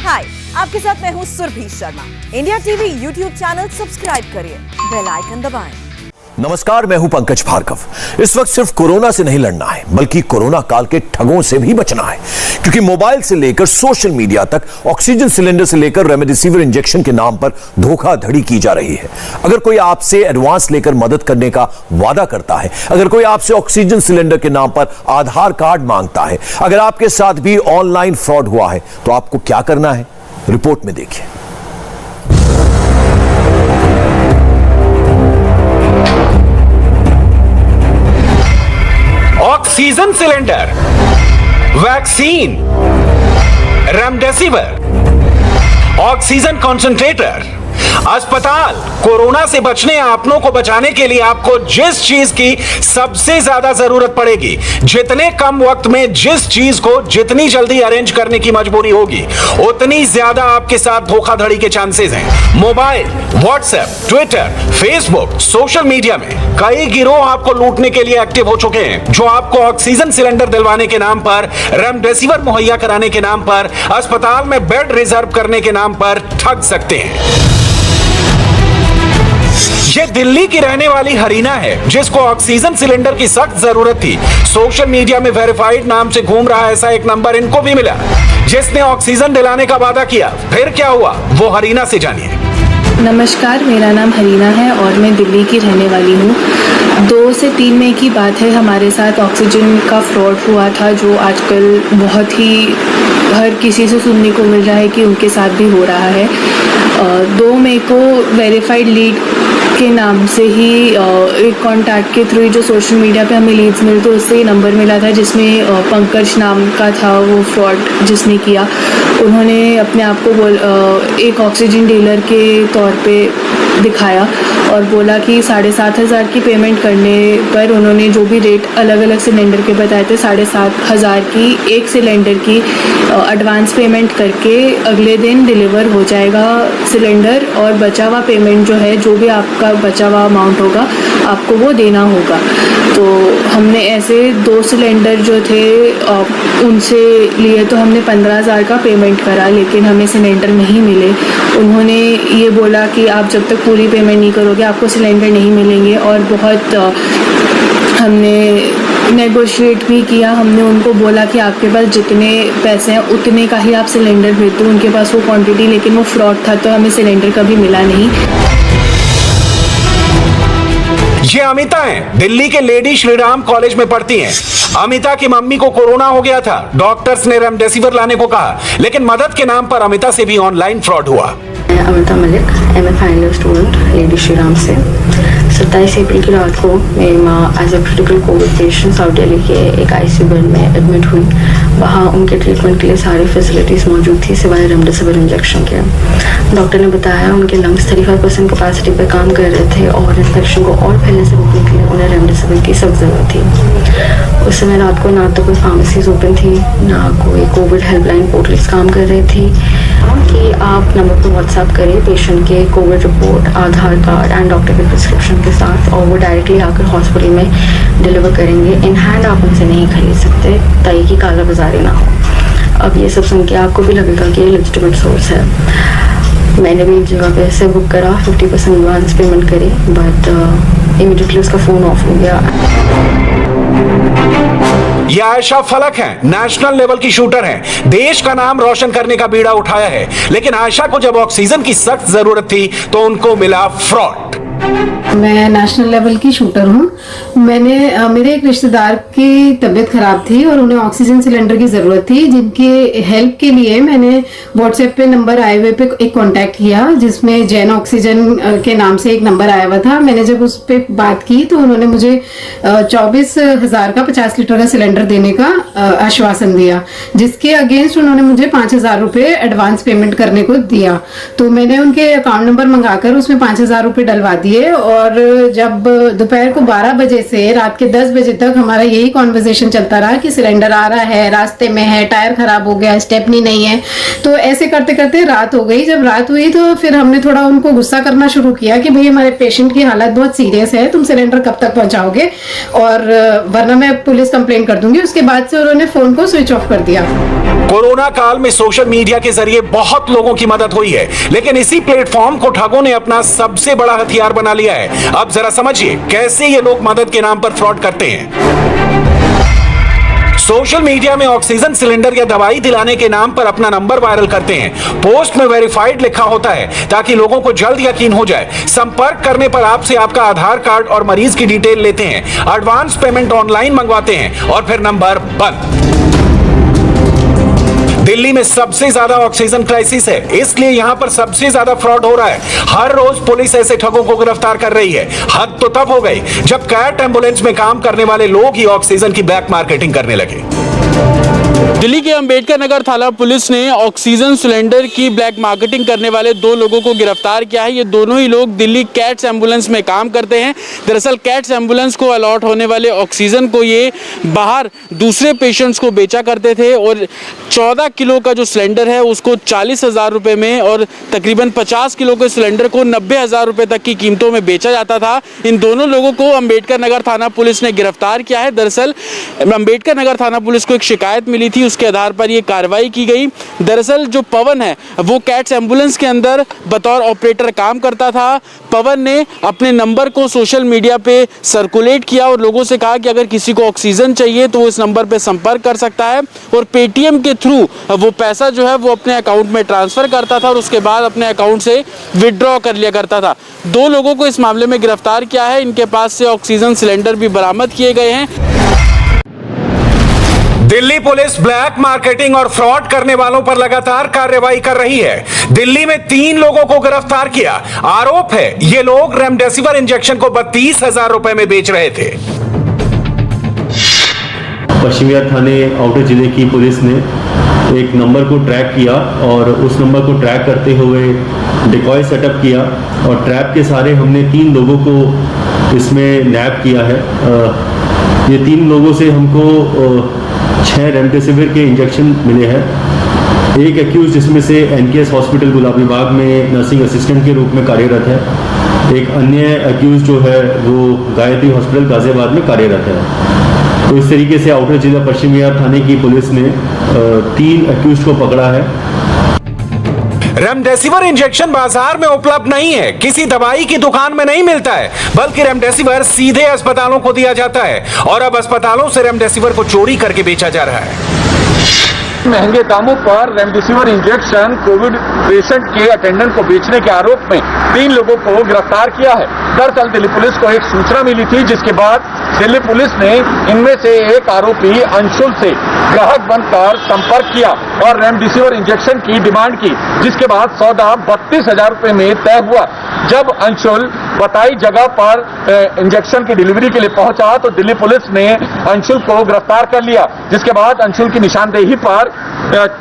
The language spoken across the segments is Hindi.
हाय, आपके साथ मैं हूँ Surabhi Sharma. India TV YouTube channel subscribe करिए, बेल आइकन दबाएं। नमस्कार, मैं हूं पंकज भार्गव। इस वक्त सिर्फ कोरोना से नहीं लड़ना है, बल्कि कोरोना काल के ठगों से भी बचना है, क्योंकि मोबाइल से लेकर सोशल मीडिया तक ऑक्सीजन सिलेंडर से लेकर रेमडेसिविर इंजेक्शन के नाम पर धोखाधड़ी की जा रही है। अगर कोई आपसे एडवांस लेकर मदद करने का वादा करता है, अगर कोई आपसे ऑक्सीजन सिलेंडर के नाम पर आधार कार्ड मांगता है, अगर आपके साथ भी ऑनलाइन फ्रॉड हुआ है, तो आपको क्या करना है, रिपोर्ट में देखिए। Oxygen cylinder, vaccine, remdesivir, oxygen concentrator, अस्पताल। कोरोना से बचने, अपनों को बचाने के लिए आपको जिस चीज की सबसे ज्यादा जरूरत पड़ेगी, जितने कम वक्त में जिस चीज को जितनी जल्दी अरेंज करने की मजबूरी होगी, उतनी ज्यादा आपके साथ धोखाधड़ी के चांसेस हैं। Mobile, WhatsApp, Twitter, Facebook, social media में कई गिरोह आपको लूटने के लिए एक्टिव हो चुके हैं, जो आपको ऑक्सीजन सिलेंडर दिलवाने के नाम पर, रेमडेसिविर मुहैया कराने के नाम पर, अस्पताल में बेड रिजर्व करने के नाम पर ठग सकते हैं। ये दिल्ली की रहने वाली हरीना है, जिसको ऑक्सीजन सिलेंडर की सख्त जरूरत थी। सोशल मीडिया में वेरीफाइड नाम से घूम रहा ऐसा एक नंबर इनको भी मिला, जिसने ऑक्सीजन दिलाने का वादा किया। फिर क्या हुआ, वो हरीना से जानिए। नमस्कार, मेरा नाम हरीना है और मैं दिल्ली की रहने वाली हूँ। 2 से 3 मई की बात है, हमारे साथ ऑक्सीजन का फ्रॉड हुआ था, जो आजकल बहुत ही हर किसी से सुनने को मिल रहा है कि उनके साथ भी हो रहा है। 2 मई को वेरीफाइड लीड के नाम से ही एक कॉन्टैक्ट के थ्रू जो सोशल मीडिया पे हमें लीड्स मिलते, उससे नंबर मिला था, जिसमें पंकज नाम का था वो फ्रॉड जिसने किया। उन्होंने अपने आप को एक ऑक्सीजन डीलर के तौर पे दिखाया और बोला कि 7,500 की पेमेंट करने पर उन्होंने जो भी रेट अलग अलग सिलेंडर के बताए थे, 7,500 की एक सिलेंडर की एडवांस पेमेंट करके अगले दिन डिलीवर हो जाएगा सिलेंडर, और बचा हुआ पेमेंट जो है, जो भी आपका बचा हुआ अमाउंट होगा, आपको वो देना होगा। तो हमने ऐसे 2 सिलेंडर जो थे उनसे लिए, तो हमने 15,000 का पेमेंट करा, लेकिन हमें सिलेंडर नहीं मिले। उन्होंने ये बोला कि आप जब तक पूरी पेमेंट नहीं करोगे आपको सिलेंडर नहीं मिलेंगे, और बहुत हमने नेगोशिएट भी किया। हमने उनको बोला कि आपके पास जितने पैसे हैं उतने का ही आप सिलेंडर भेज दो, उनके पास वो क्वांटिटी, लेकिन वो फ्रॉड था, तो हमें सिलेंडर कभी मिला नहीं। ये अमिता हैं, दिल्ली के लेडी श्रीराम कॉलेज में पढ़ती हैं। अमिता की मम्मी को कोरोना हो गया था, डॉक्टर्स ने रेमडेसिविर लाने को कहा, लेकिन मदद के नाम पर अमिता से भी ऑनलाइन फ्रॉड हुआ। Amita Malik, MA final year student, lady Shriram से। 27 अप्रैल की रात को मेरी माँ as a critical COVID patient south Delhi के एक आईसीयू बेड में एडमिट हुई। वहाँ उनके ट्रीटमेंट के लिए सारी फैसिलिटीज़ मौजूद थी, सिवाय रेमडेसिविर इंजेक्शन के। डॉक्टर ने बताया उनके लंग्स 35% कैपेसिटी पर काम कर रहे थे और इन्फेक्शन को और फैलने से रोकने के लिए उन्हें रेमडेसिविर की सख्त ज़रूरत थी। उस समय रात को ना तो कोई फार्मेसीज ओपन थी, ना कोई कोविड हेल्पलाइन पोर्टल्स काम कर रही थी कि आप नंबर पर व्हाट्सएप करिए पेशेंट के Covid report, Aadhaar card and doctor के प्रिस्क्रिप्शन के साथ, और वो डायरेक्टली आकर हॉस्पिटल में डिलीवर करेंगे। इन हैंड आप उनसे नहीं खरीद सकते, ताकि काला बाजारी ना हो। अब ये सब सुन के आपको भी लगेगा कि ये लेजिटिमेट सोर्स है। मैंने भी एक जगह पे ऐसे बुक करा, 50% एडवांस पेमेंट करी, बट इमीडिएटली उसका फ़ोन ऑफ हो गया। ये आयशा फलक हैं, नेशनल लेवल की शूटर हैं, देश का नाम रोशन करने का बीड़ा उठाया है, लेकिन आयशा को जब ऑक्सीजन की सख्त जरूरत थी तो उनको मिला फ्रॉड। मैं नेशनल लेवल की शूटर हूँ। मेरे एक रिश्तेदार की तबीयत खराब थी और उन्हें ऑक्सीजन सिलेंडर की ज़रूरत थी, जिनके हेल्प के लिए मैंने व्हाट्सएप पे नंबर आए हुए पे एक कांटेक्ट किया, जिसमें जैन ऑक्सीजन के नाम से एक नंबर आया हुआ था। मैंने जब उस पर बात की तो उन्होंने मुझे 24,000 का 50 लीटर का सिलेंडर देने का आश्वासन दिया, जिसके अगेंस्ट उन्होंने मुझे 5,000 रुपये एडवांस पेमेंट करने को दिया। तो मैंने उनके अकाउंट नंबर मंगाकर उसमें 5,000 रुपये डलवा दिए दिए और जब दोपहर को 12 बजे से रात के 10 बजे तक हमारा यही कॉन्वर्सेशन चलता रहा कि सिलेंडर आ रहा है, रास्ते में है, टायर खराब हो गया, स्टेपनी नहीं है। तो ऐसे करते करते रात हो गई। जब रात हुई तो फिर हमने थोड़ा उनको गुस्सा करना शुरू किया कि भाई हमारे पेशेंट की हालत बहुत सीरियस है, तुम सिलेंडर कब तक पहुंचाओगे और वरना मैं पुलिस कंप्लेंट कर दूंगी। उसके बाद से उन्होंने फोन को स्विच ऑफ कर दिया। कोरोना काल में सोशल मीडिया के जरिए बहुत लोगों की मदद हुई है, लेकिन इसी प्लेटफॉर्म को ठगों ने अपना सबसे बड़ा हथियार बना लिया है। अब जरा समझिए कैसे ये लोग मदद के नाम पर फ्रॉड करते हैं। सोशल मीडिया में ऑक्सीजन सिलेंडर या दवाई दिलाने के नाम पर अपना नंबर वायरल करते हैं। पोस्ट में वेरीफाइड लिखा होता है ताकि लोगों को जल्द यकीन हो जाए। संपर्क करने पर आपसे आपका आधार कार्ड और मरीज की डिटेल लेते हैं, एडवांस पेमेंट ऑनलाइन मंगवाते हैं और फिर नंबर बंद। दिल्ली में सबसे ज्यादा ऑक्सीजन क्राइसिस है, इसलिए यहां पर सबसे ज्यादा फ्रॉड हो रहा है। हर रोज पुलिस ऐसे ठगों को गिरफ्तार कर रही है। हद तो तब हो गई जब कैट एम्बुलेंस में काम करने वाले लोग ही ऑक्सीजन की ब्लैक मार्केटिंग करने लगे। दिल्ली के अंबेडकर नगर थाना पुलिस ने ऑक्सीजन सिलेंडर की ब्लैक मार्केटिंग करने वाले 2 लोगों को गिरफ्तार किया है। ये दोनों ही लोग दिल्ली कैट्स एम्बुलेंस में काम करते हैं। दरअसल कैट्स एम्बुलेंस को अलॉट होने वाले ऑक्सीजन को ये बाहर दूसरे पेशेंट्स को बेचा करते थे और 14 किलो का जो सिलेंडर है उसको 40,000 रुपये में और तकरीबन 50 किलो के सिलेंडर को 90,000 रुपये तक की कीमतों में बेचा जाता था। इन दोनों लोगों को अंबेडकर नगर थाना पुलिस ने गिरफ्तार किया है। दरअसल अंबेडकर नगर थाना पुलिस को एक शिकायत मिली थी, उसके आधार पर यह कार्रवाई की गई। दरअसल जो पवन है वो कैट्स एम्बुलेंस के अंदर बतौर ऑपरेटर काम करता था। पवन ने अपने नंबर को सोशल मीडिया पे सर्कुलेट किया और लोगों से कहा कि अगर किसी को ऑक्सीजन चाहिए तो वो इस नंबर पे संपर्क कर सकता है और पेटीएम के थ्रू वो पैसा जो है वो अपने अकाउंट में ट्रांसफर करता था और उसके बाद अपने अकाउंट से विड्रॉ कर लिया करता था। 2 लोगों को इस मामले में गिरफ्तार किया है। इनके पास से ऑक्सीजन सिलेंडर भी बरामद किए गए हैं। दिल्ली पुलिस ब्लैक मार्केटिंग और फ्रॉड करने वालों पर लगातार कार्रवाई कर रही है। दिल्ली में 3 लोगों को गिरफ्तार किया। आरोप है ये लोग रेमडेसिविर इंजेक्शन को 32,000 रुपए में बेच रहे थे। पश्चिम विहार थाने आउटर जिले की पुलिस ने एक नंबर को ट्रैक किया और उस नंबर को ट्रैक करते हुए डिकॉय सेटअप किया और ट्रैप के सारे हमने 3 लोगों को इसमें नैप किया है। ये 3 लोगों से हमको 6 रेमडेसिविर के इंजेक्शन मिले हैं। एक एक्यूज जिसमें से एनकेएस हॉस्पिटल गुलाबी बाग में नर्सिंग असिस्टेंट के रूप में कार्यरत है। एक अन्य एक्यूज जो है वो गायत्री हॉस्पिटल गाजियाबाद में कार्यरत है। तो इस तरीके से आउटर जिला पश्चिम विहार थाने की पुलिस ने 3 एक्यूज को पकड़ा है। रेमडेसिविर इंजेक्शन बाजार में उपलब्ध नहीं है, किसी दवाई की दुकान में नहीं मिलता है, बल्कि रेमडेसिविर सीधे अस्पतालों को दिया जाता है और अब अस्पतालों से रेमडेसिविर को चोरी करके बेचा जा रहा है। महंगे दामों पर रेमडेसिविर इंजेक्शन कोविड पेशेंट के अटेंडेंट को बेचने के आरोप में 3 लोगों को गिरफ्तार किया है। दरअसल दिल्ली पुलिस को एक सूचना मिली थी, जिसके बाद दिल्ली पुलिस ने इनमें से एक आरोपी अंशुल से ग्राहक बनकर संपर्क किया और रेमडेसिविर इंजेक्शन की डिमांड की, जिसके बाद सौदा 32,000 रुपए में तय हुआ। जब अंशुल बताई जगह पर इंजेक्शन की डिलीवरी के लिए पहुंचा तो दिल्ली पुलिस ने अंशुल को गिरफ्तार कर लिया, जिसके बाद अंशुल की निशानदेही पर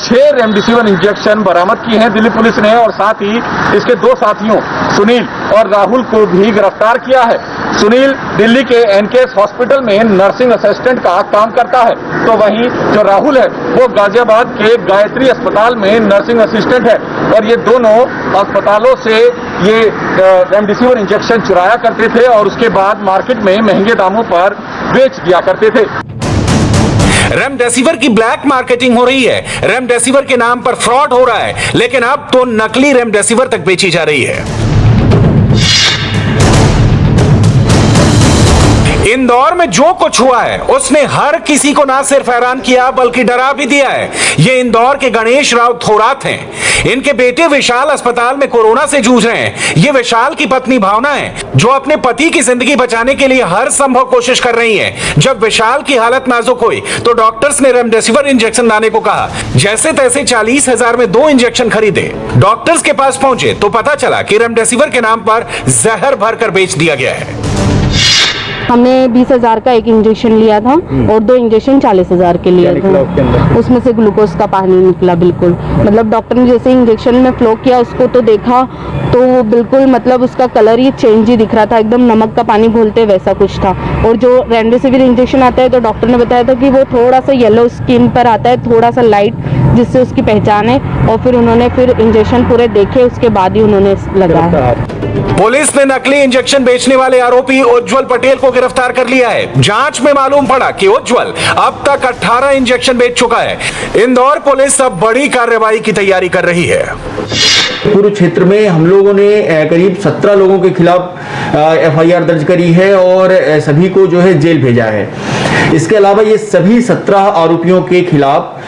6 रेमडेसिविर इंजेक्शन बरामद किए हैं दिल्ली पुलिस ने और साथ ही इसके 2 साथियों सुनील और राहुल को भी गिरफ्तार किया है। सुनील दिल्ली के एनकेएस हॉस्पिटल में नर्सिंग असिस्टेंट का काम करता है, तो वहीं जो राहुल है वो गाजियाबाद के गायत्री अस्पताल में नर्सिंग असिस्टेंट है और ये दोनों अस्पतालों से ये रेमडेसिविर इंजेक्शन चुराया करते थे और उसके बाद मार्केट में महंगे दामों पर बेच दिया करते थे। रेमडेसिविर की ब्लैक मार्केटिंग हो रही है, रेमडेसिविर के नाम पर फ्रॉड हो रहा है, लेकिन अब तो नकली रेमडेसिविर तक बेची जा रही है। इंदौर में जो कुछ हुआ है उसने हर किसी को ना सिर्फ हैरान किया बल्कि डरा भी दिया है। ये इंदौर के गणेश राव थोरात हैं। इनके बेटे विशाल अस्पताल में कोरोना से जूझ रहे हैं। ये विशाल की पत्नी भावना है जो अपने पति की जिंदगी बचाने के लिए हर संभव कोशिश कर रही है। जब विशाल की हालत नाजुक हुई तो डॉक्टर्स ने रेमडेसिविर इंजेक्शन लाने को कहा। जैसे तैसे 40,000 में 2 इंजेक्शन खरीदे। डॉक्टर्स के पास पहुंचे तो पता चला कि रेमडेसिविर के नाम पर जहर भरकर बेच दिया गया है। हमने 20,000 का एक इंजेक्शन लिया था और 2 इंजेक्शन 40,000 के लिए था। उसमें से ग्लूकोज का पानी निकला बिल्कुल। मतलब डॉक्टर ने जैसे इंजेक्शन में फ्लो किया उसको तो देखा तो वो बिल्कुल मतलब उसका कलर ही चेंज ही दिख रहा था, एकदम नमक का पानी घोलते वैसा कुछ था। और जो रेमडेसिविर इंजेक्शन आता है तो डॉक्टर ने बताया था कि वो थोड़ा सा येलो स्किन पर आता है, थोड़ा सा लाइट, जिससे उसकी पहचान है। और फिर उन्होंने इंजेक्शन पूरे देखे, उसके बाद ही उन्होंने लगाया। पुलिस ने नकली इंजेक्शन बेचने वाले आरोपी उज्जवल पटेल को गिरफ्तार कर लिया है। जांच में मालूम पड़ा कि उज्जवल अब तक 18 इंजेक्शन बेच चुका है। इंदौर पुलिस अब बड़ी कार्रवाई की तैयारी कर रही है। पूरे क्षेत्र में हम लोगों ने करीब 17 लोगों के खिलाफ FIR दर्ज करी है और सभी को जो है जेल भेजा है। इसके अलावा ये सभी 17 आरोपियों के खिलाफ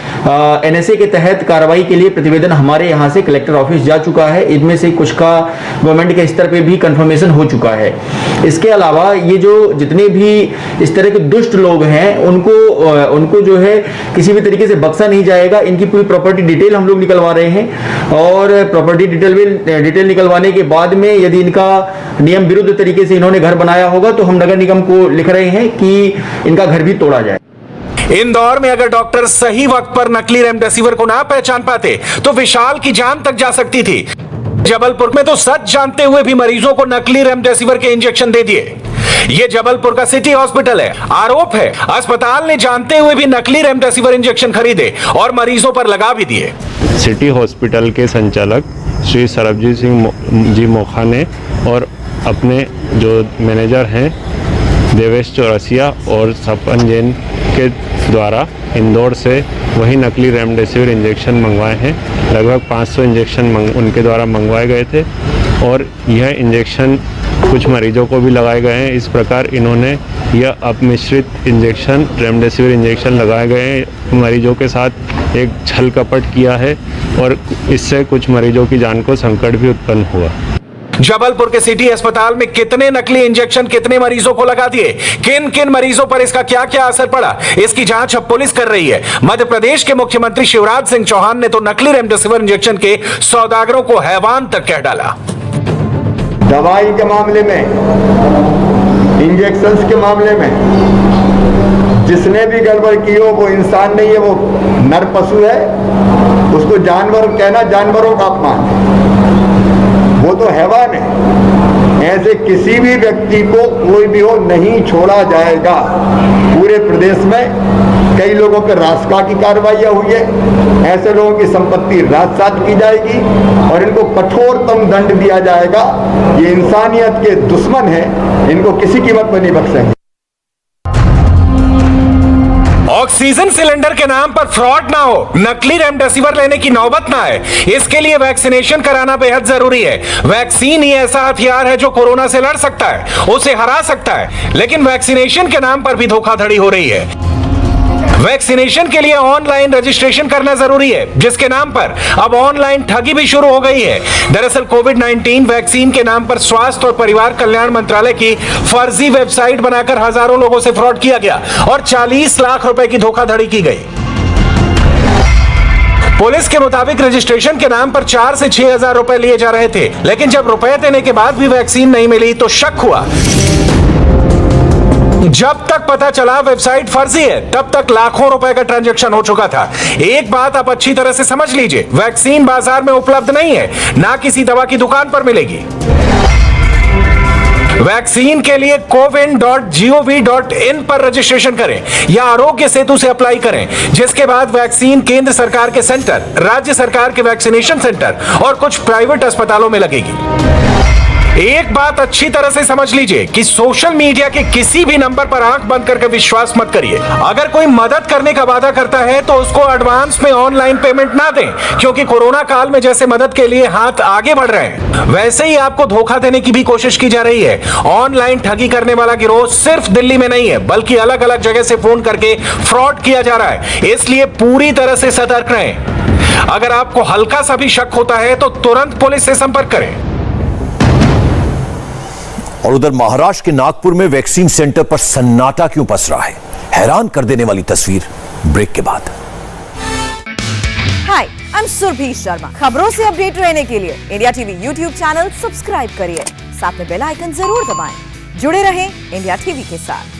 NSA के तहत कार्रवाई के लिए प्रतिवेदन हमारे यहाँ से कलेक्टर ऑफिस जा चुका है। इनमें से कुछ का गवर्नमेंट के स्तर पे भी कंफर्मेशन हो चुका है। इसके अलावा ये जो जितने भी इस तरह के दुष्ट लोग हैं उनको जो है किसी भी तरीके से बख्शा नहीं जाएगा। इनकी पूरी प्रॉपर्टी डिटेल हम लोग निकलवा रहे हैं और प्रॉपर्टी डिटेल निकलवाने के बाद में यदि इनका नियम विरुद्ध तरीके से इन्होंने घर बनाया होगा तो हम नगर निगम को लिख रहे हैं कि इनका घर भी तोड़ा जाए। इंदौर में अगर डॉक्टर सही वक्त पर नकली रेमडेसिविर को ना पहचान पाते तो विशाल की जान तक जा सकती थी। जबलपुर में तो सच जानते हुए भी मरीजों को नकली रेमडेसिविर के इंजेक्शन दे दिए। ये जबलपुर का सिटी हॉस्पिटल है। आरोप है अस्पताल ने जानते हुए भी नकली रेमडेसिविर इंजेक्शन खरीदे और मरीजों पर लगा भी दिए। सिटी हॉस्पिटल के संचालक श्री सरबजीत सिंह जी मोखा ने और अपने जो मैनेजर हैं देवेश चौरसिया और सपन जैन के द्वारा इंदौर से वही नकली रेमडेसिविर इंजेक्शन मंगवाए हैं। लगभग 500 इंजेक्शन उनके द्वारा मंगवाए गए थे और यह इंजेक्शन कुछ मरीजों को भी लगाए गए हैं। इस प्रकार इन्होंने यह अपमिश्रित इंजेक्शन रेमडेसिविर इंजेक्शन लगाए गए हैं। मरीजों के साथ एक छल कपट किया है और इससे कुछ मरीजों की जान को संकट भी उत्पन्न हुआ। जबलपुर के सिटी अस्पताल में कितने नकली इंजेक्शन कितने मरीजों को लगा दिए, किन किन मरीजों पर इसका क्या क्या असर पड़ा, इसकी जांच अब पुलिस कर रही है। मध्य प्रदेश के मुख्यमंत्री शिवराज सिंह चौहान ने तो नकली रेमडेसिविर इंजेक्शन के सौदागरों को हैवान तक कह डाला। दवाई के मामले में, इंजेक्शंस के मामले में जिसने भी गड़बड़ की हो वो इंसान नहीं है, वो नर पशु है। उसको जानवर कहना जानवरों का अपमान है। वो तो हैवान है। ऐसे किसी भी व्यक्ति को कोई भी हो नहीं छोड़ा जाएगा। पूरे प्रदेश में कई लोगों पर रासका की कार्रवाइयां हुई है। ऐसे लोगों की संपत्ति राजसात की जाएगी और इनको कठोरतम दंड दिया जाएगा। ये इंसानियत के दुश्मन है, इनको किसी कीमत पर नहीं बख्शेंगे। ऑक्सीजन सिलेंडर के नाम पर फ्रॉड ना हो, नकली रेमडेसिविर लेने की नौबत ना आए, इसके लिए वैक्सीनेशन कराना बेहद जरूरी है। वैक्सीन ही ऐसा हथियार है जो कोरोना से लड़ सकता है, उसे हरा सकता है। लेकिन वैक्सीनेशन के नाम पर भी धोखाधड़ी हो रही है। वैक्सीनेशन के लिए ऑनलाइन रजिस्ट्रेशन करना जरूरी है, जिसके नाम पर अब ऑनलाइन ठगी भी शुरू हो गई है। दरअसल कोविड-19 वैक्सीन के नाम पर स्वास्थ्य और परिवार कल्याण मंत्रालय की फर्जी वेबसाइट बनाकर हजारों लोगों से फ्रॉड किया गया और 40 लाख रुपए की धोखाधड़ी की गई। पुलिस के मुताबिक रजिस्ट्रेशन के नाम पर 4 से 6 हजार रुपए लिए जा रहे थे, लेकिन जब रुपए देने के बाद भी वैक्सीन नहीं मिली तो शक हुआ। जब तक पता चला वेबसाइट फर्जी है, तब तक लाखों रुपए का ट्रांजैक्शन हो चुका था। एक बात आप अच्छी तरह से समझ लीजिए, वैक्सीन बाजार में उपलब्ध नहीं है, ना किसी दवा की दुकान पर मिलेगी। वैक्सीन के लिए cowin.gov.in पर रजिस्ट्रेशन करें या आरोग्य सेतु से अप्लाई करें, जिसके बाद वैक्सीन केंद्र सरकार के सेंटर, राज्य सरकार के वैक्सीनेशन सेंटर और कुछ प्राइवेट अस्पतालों में लगेगी। एक बात अच्छी तरह से समझ लीजिए कि सोशल मीडिया के किसी भी नंबर पर आंख बंद करके विश्वास मत करिए। अगर कोई मदद करने का वादा करता है तो उसको एडवांस में ऑनलाइन पेमेंट ना दें, क्योंकि कोरोना काल में जैसे मदद के लिए हाथ आगे बढ़ रहे हैं, वैसे ही आपको धोखा देने की भी कोशिश की जा रही है। ऑनलाइन ठगी करने वाला गिरोह सिर्फ दिल्ली में नहीं है, बल्कि अलग अलग जगह से फोन करके फ्रॉड किया जा रहा है। इसलिए पूरी तरह से सतर्क रहें। अगर आपको हल्का सा भी शक होता है तो तुरंत पुलिस से संपर्क करें। और उधर महाराष्ट्र के नागपुर में वैक्सीन सेंटर पर सन्नाटा क्यों पस रहा है, हैरान कर देने वाली तस्वीर ब्रेक के बाद। हाय, आई एम सुरभि शर्मा। खबरों से अपडेट रहने के लिए India TV YouTube channel subscribe करिए, साथ में बेल आइकन जरूर दबाएं। जुड़े रहें इंडिया टीवी के साथ।